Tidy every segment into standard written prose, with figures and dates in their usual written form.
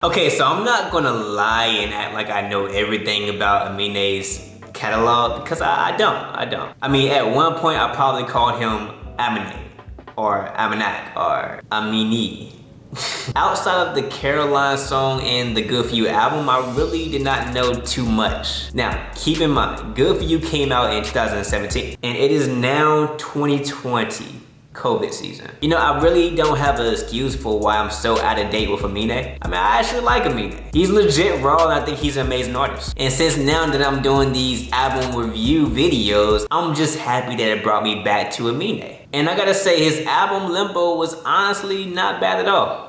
Okay, so I'm not gonna lie and act like I know everything about Aminé's catalog because I don't. I mean, at one point I probably called him Aminé or Aminé or Aminé. Outside of the Caroline song and the Good For You album, I really did not know too much. Now, keep in mind, Good For You came out in 2017 and it is now 2020. COVID season. You know, I really don't have an excuse for why I'm so out of date with Aminé. I mean, I actually like Aminé. He's legit raw and I think he's an amazing artist. And since now that I'm doing these album review videos, I'm just happy that it brought me back to Aminé. And I gotta say, his album Limbo was honestly not bad at all.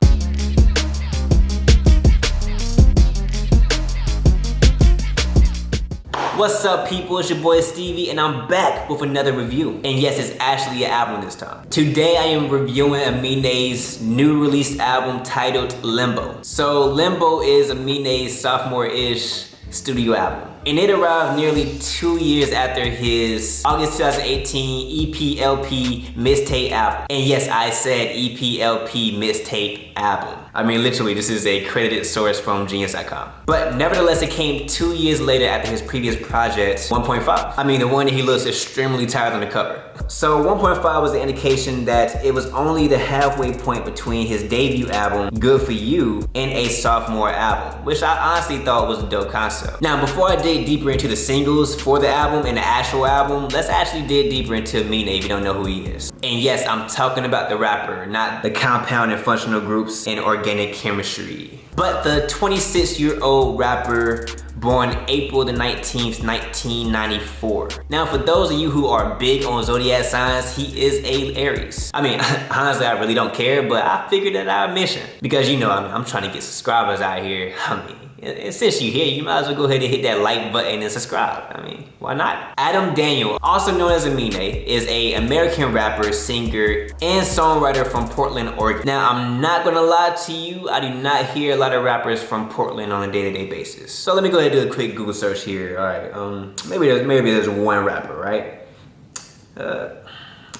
What's up, people? It's your boy Stevie and I'm back with another review. And yes, it's actually an album this time. Today I am reviewing Aminé's new released album titled Limbo. So Limbo is Aminé's sophomore-ish studio album. And it arrived nearly 2 years after his August 2018 EPLPMixtapeAlbum. And yes, I said EPLPMixtapeAlbum. I mean, literally, this is a credited source from Genius.com. But nevertheless, it came 2 years later after his previous project, 1.5. I mean, the one that he looks extremely tired on the cover. So 1.5 was the indication that it was only the halfway point between his debut album, Good For You, and a sophomore album, which I honestly thought was a dope concept. Now, before I dig deeper into the singles for the album and the actual album, let's actually dig deeper into Aminé if you don't know who he is. And yes, I'm talking about the rapper, not the compound and functional groups and organic chemistry, but the 26-year-old rapper born April the 19th, 1994. Now, for those of you who are big on zodiac signs, he is a Aries. I mean, honestly, I really don't care, but I figured that I'd mention because, you know, I'm trying to get subscribers out here. I mean, and since you're here, you might as well go ahead and hit that like button and subscribe. I mean, why not? Adam Daniel, also known as Aminé, is an American rapper, singer, and songwriter from Portland, Oregon. Now, I'm not gonna lie to you, I do not hear a lot of rappers from Portland on a day-to-day basis. So let me go ahead and do a quick Google search here. All right, maybe there's one rapper, right?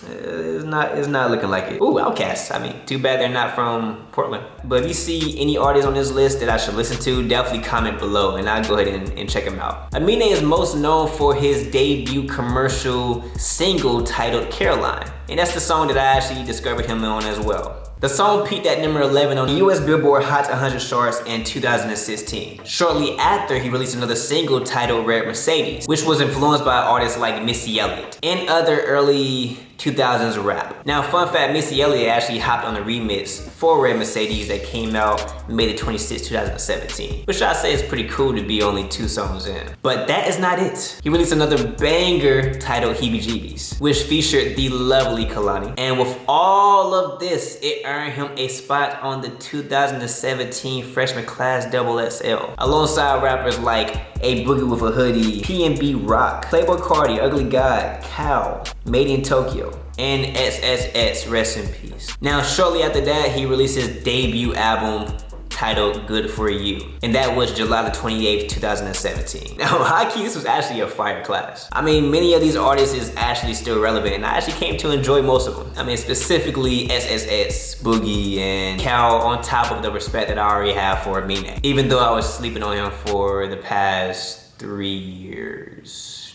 It's not looking like it. Ooh, Outkast. I mean, too bad they're not from Portland. But if you see any artists on this list that I should listen to, definitely comment below and I'll go ahead and check them out. Aminé is most known for his debut commercial single titled Caroline. And that's the song that I actually discovered him on as well. The song peaked at number 11 on the US Billboard Hot 100 charts in 2016. Shortly after, he released another single titled Red Mercedes, which was influenced by artists like Missy Elliott and other early 2000s rap. Now, fun fact, Missy Elliott actually hopped on the remix for Red Mercedes that came out May 26, 2017, which I say is pretty cool to be only 2 songs in. But that is not it. He released another banger titled Heebie Jeebies, which featured the lovely Kalani. And with all of this, it earned him a spot on the 2017 freshman class XXL, alongside rappers like A Boogie with a Hoodie, P&B Rock, Playboy Cardi, Ugly God, Cal, Made in Tokyo, and XXX, rest in peace. Now, shortly after that, he released his debut album titled Good For You, and that was July the 28th, 2017. Now, high-key, this was actually a fire class. I mean, many of these artists is actually still relevant, and I actually came to enjoy most of them. I mean, specifically XXX, Boogie, and Cal, on top of the respect that I already have for Amine, even though I was sleeping on him for the past 3 years.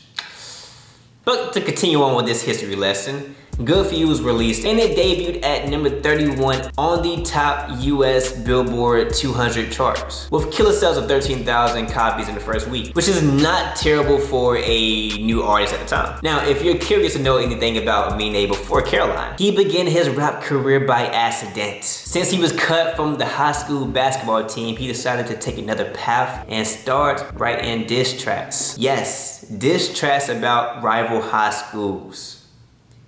But to continue on with this history lesson, Good For You was released and it debuted at number 31 on the top US Billboard 200 charts with killer sales of 13,000 copies in the first week, which is not terrible for a new artist at the time. Now, if you're curious to know anything about Aminé before Caroline, he began his rap career by accident. Since he was cut from the high school basketball team, he decided to take another path and start writing diss tracks. Yes, diss tracks about rival high schools.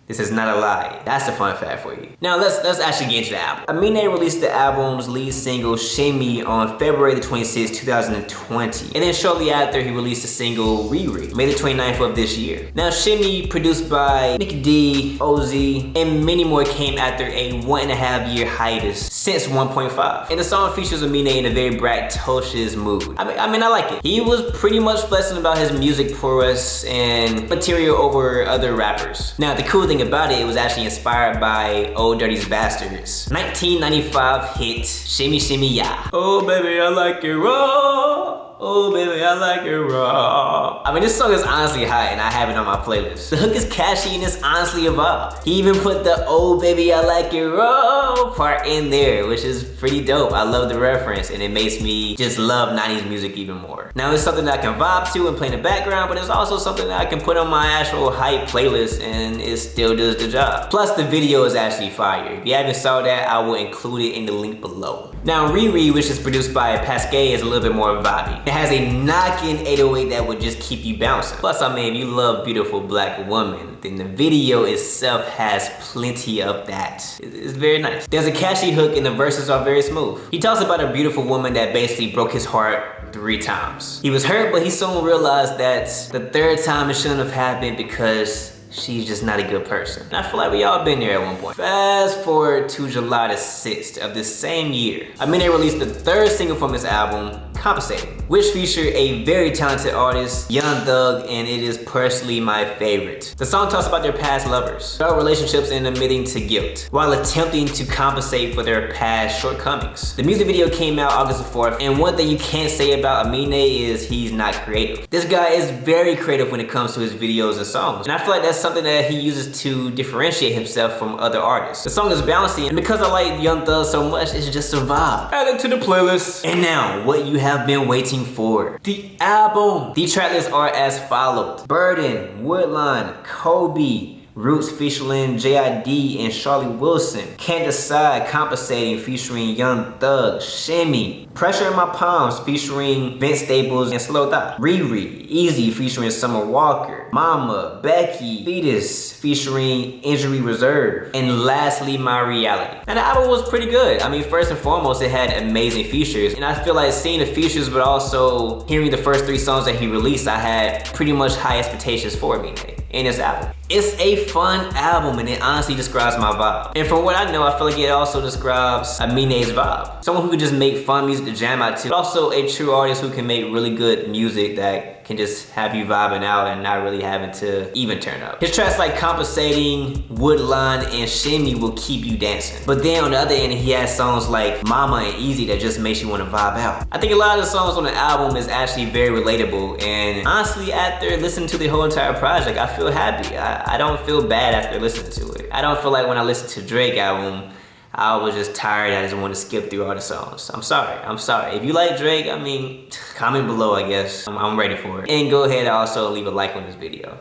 This is not a lie. That's a fun fact for you. Now let's actually get into the album. Aminé released the album's lead single, Shimmy, on February the 26th, 2020. And then shortly after, he released the single, Riri, May the 29th of this year. Now, Shimmy, produced by Nicky D, OZ, and many more, came after a 1.5 year hiatus since 1.5. And the song features Aminé in a very braggadocious mood. I mean, I like it. He was pretty much flexing about his music prowess and material over other rappers. Now, the cool thing thing about it, it was actually inspired by Old Dirty's Bastards' 1995 hit, Shimmy Shimmy Ya. Oh baby, I like it raw. Oh baby, I like it raw. I mean, this song is honestly hot and I have it on my playlist. The hook is catchy and it's honestly a vibe. He even put the oh baby, I like it raw part in there, which is pretty dope. I love the reference and it makes me just love 90s music even more. Now it's something that I can vibe to and play in the background, but it's also something that I can put on my actual hype playlist and it still does the job. Plus the video is actually fire. If you haven't saw that, I will include it in the link below. Now Riri, which is produced by Pascal, is a little bit more vibey. It has a knocking 808 that would just keep you bouncing. Plus, I mean, if you love beautiful black women, then the video itself has plenty of that. It's very nice. There's a catchy hook and the verses are very smooth. He talks about a beautiful woman that basically broke his heart 3 times. He was hurt, but he soon realized that the 3rd time it shouldn't have happened because she's just not a good person. And I feel like we all been there at one point. Fast forward to July the 6th of this same year, Aminé released the 3rd single from his album, Compensating, which featured a very talented artist, Young Thug, and it is personally my favorite. The song talks about their past lovers, about relationships and admitting to guilt, while attempting to compensate for their past shortcomings. The music video came out August the 4th, and one thing you can't say about Aminé is he's not creative. This guy is very creative when it comes to his videos and songs, and I feel like that's something that he uses to differentiate himself from other artists. The song is bouncy, and because I like Young Thug so much, it's just a vibe. Add it to the playlist. And now, what you have been waiting for, the album. The track lists are as follows: Burden, Woodline, Kobe, Roots featuring J.I.D. and Charlie Wilson, Can't Decide, Compensating featuring Young Thug, Shimmy, Pressure in My Palms featuring Vince Staples and Slow Thought, Riri, Easy featuring Summer Walker, Mama, Becky, Fetus featuring Injury Reserve, and lastly, My Reality. And the album was pretty good. I mean, first and foremost, it had amazing features, and I feel like seeing the features but also hearing the first 3 songs that he released, I had pretty much high expectations for Aminé in this album. It's a fun album and it honestly describes my vibe. And from what I know, I feel like it also describes Aminé's vibe. Someone who can just make fun music to jam out to, but also a true artist who can make really good music that can just have you vibing out and not really having to even turn up. His tracks like Compensating, Woodline, and Shimmy will keep you dancing. But then on the other end, he has songs like Mama and Easy that just makes you want to vibe out. I think a lot of the songs on the album is actually very relatable, and honestly, after listening to the whole entire project, I feel happy. I don't feel bad after listening to it. I don't feel like when I listened to Drake album, I was just tired. I just want to skip through all the songs. I'm sorry. If you like Drake, I mean, comment below, I guess. I'm ready for it. And go ahead and also leave a like on this video.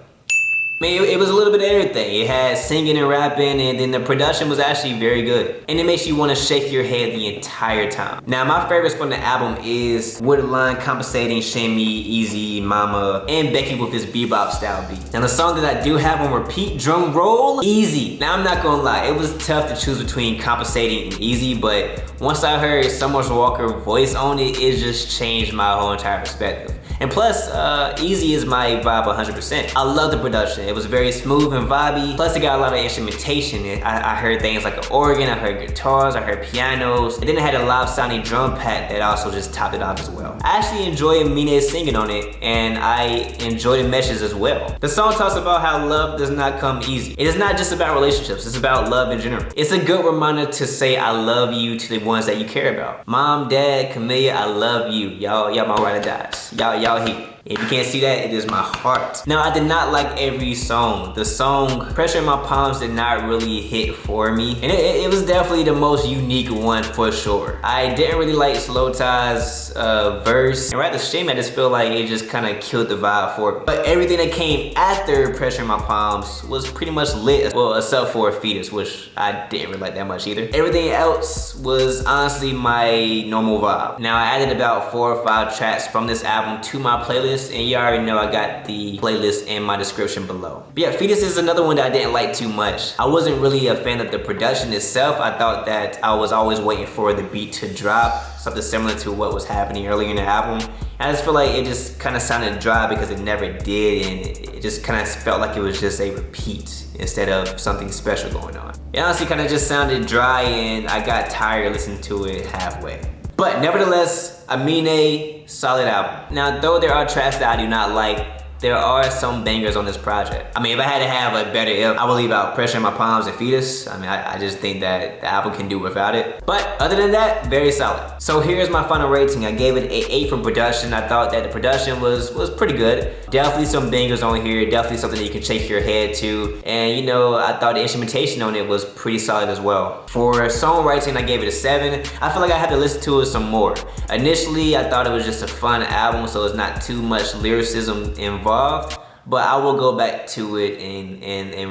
I mean, it was a little bit of everything. It had singing and rapping, and then the production was actually very good. And it makes you want to shake your head the entire time. Now, my favorites from the album is Woodline, Compensating, Shimmy, Easy, Mama, and Becky with his bebop style beat. Now, the song that I do have on repeat, drum roll, Easy. Now, I'm not gonna lie, it was tough to choose between Compensating and Easy, but once I heard Summer Walker's voice on it, it just changed my whole entire perspective. And plus, Easy is my vibe 100%. I love the production. It was very smooth and vibey. Plus, it got a lot of instrumentation. I heard things like an organ, I heard guitars, I heard pianos. And then it had a live sounding drum pack that also just topped it off as well. I actually enjoy Aminé singing on it, and I enjoy the messages as well. The song talks about how love does not come easy. It is not just about relationships, it's about love in general. It's a good reminder to say I love you to the ones that you care about. Mom, Dad, Camellia, I love you. Y'all my ride or dies. Y'all here. If you can't see that, it is my heart. Now, I did not like every song. The song Pressure in My Palms did not really hit for me. And it was definitely the most unique one for sure. I didn't really like Slow Tie's verse. And right the shame, I just feel like it just kind of killed the vibe for me. But everything that came after Pressure in My Palms was pretty much lit. Well, except for Fetus, which I didn't really like that much either. Everything else was honestly my normal vibe. Now, I added about 4 or 5 tracks from this album to my playlist, and you already know I got the playlist in my description below. But yeah, Fetus is another one that I didn't like too much. I wasn't really a fan of the production itself. I thought that I was always waiting for the beat to drop, something similar to what was happening earlier in the album. I just feel like it just kind of sounded dry because it never did, and it just kind of felt like it was just a repeat instead of something special going on. It honestly kind of just sounded dry, and I got tired listening to it halfway. But nevertheless, Aminé, solid album. Now, though there are tracks that I do not like, there are some bangers on this project. I mean, if I had to have a better if, I would leave out Pressure in My Palms and Fetus. I mean, I just think that the album can do without it. But other than that, very solid. So here's my final rating. I gave it an 8 for production. I thought that the production was pretty good. Definitely some bangers on here. Definitely something that you can shake your head to. And you know, I thought the instrumentation on it was pretty solid as well. For songwriting, I gave it a 7. I feel like I had to listen to it some more. Initially, I thought it was just a fun album, so it's not too much lyricism involved. But I will go back to it and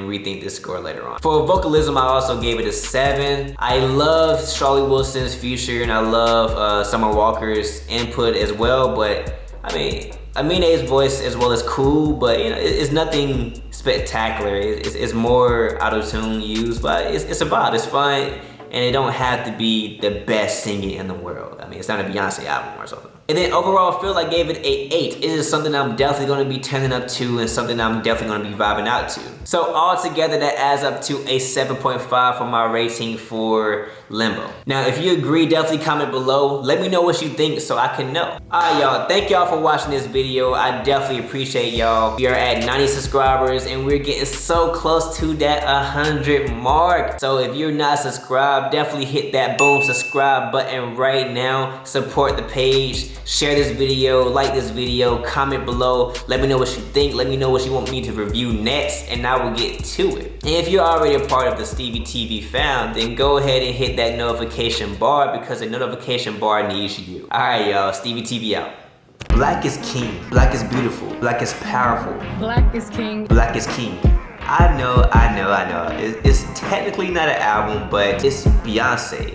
rethink this score later on. For vocalism, I also gave it a 7. I love Charlie Wilson's Future and I love Summer Walker's input as well, but I mean, Aminé's voice as well is cool, but you know, it's nothing spectacular. It's more auto-tune used, but it's a vibe, it's fun, and it don't have to be the best singing in the world. I mean, it's not a Beyonce album or something. And then overall, I feel like I gave it an 8. It is something I'm definitely gonna be turning up to and something I'm definitely gonna be vibing out to. So altogether, that adds up to a 7.5 for my rating for Limbo. Now, if you agree, definitely comment below. Let me know what you think so I can know. Alright, y'all, thank y'all for watching this video. I definitely appreciate y'all. We are at 90 subscribers and we're getting so close to that 100 mark. So if you're not subscribed, definitely hit that boom subscribe button right now. Support the page. Share this video, like this video, comment below. Let me know what you think. Let me know what you want me to review next, and I will get to it. And if you're already a part of the Stevie TV fam, then go ahead and hit that notification bar because the notification bar needs you. Alright, y'all, Stevie TV out. Black is king. Black is beautiful. Black is powerful. Black is king. Black is king. I know. It's technically not an album, but it's Beyonce.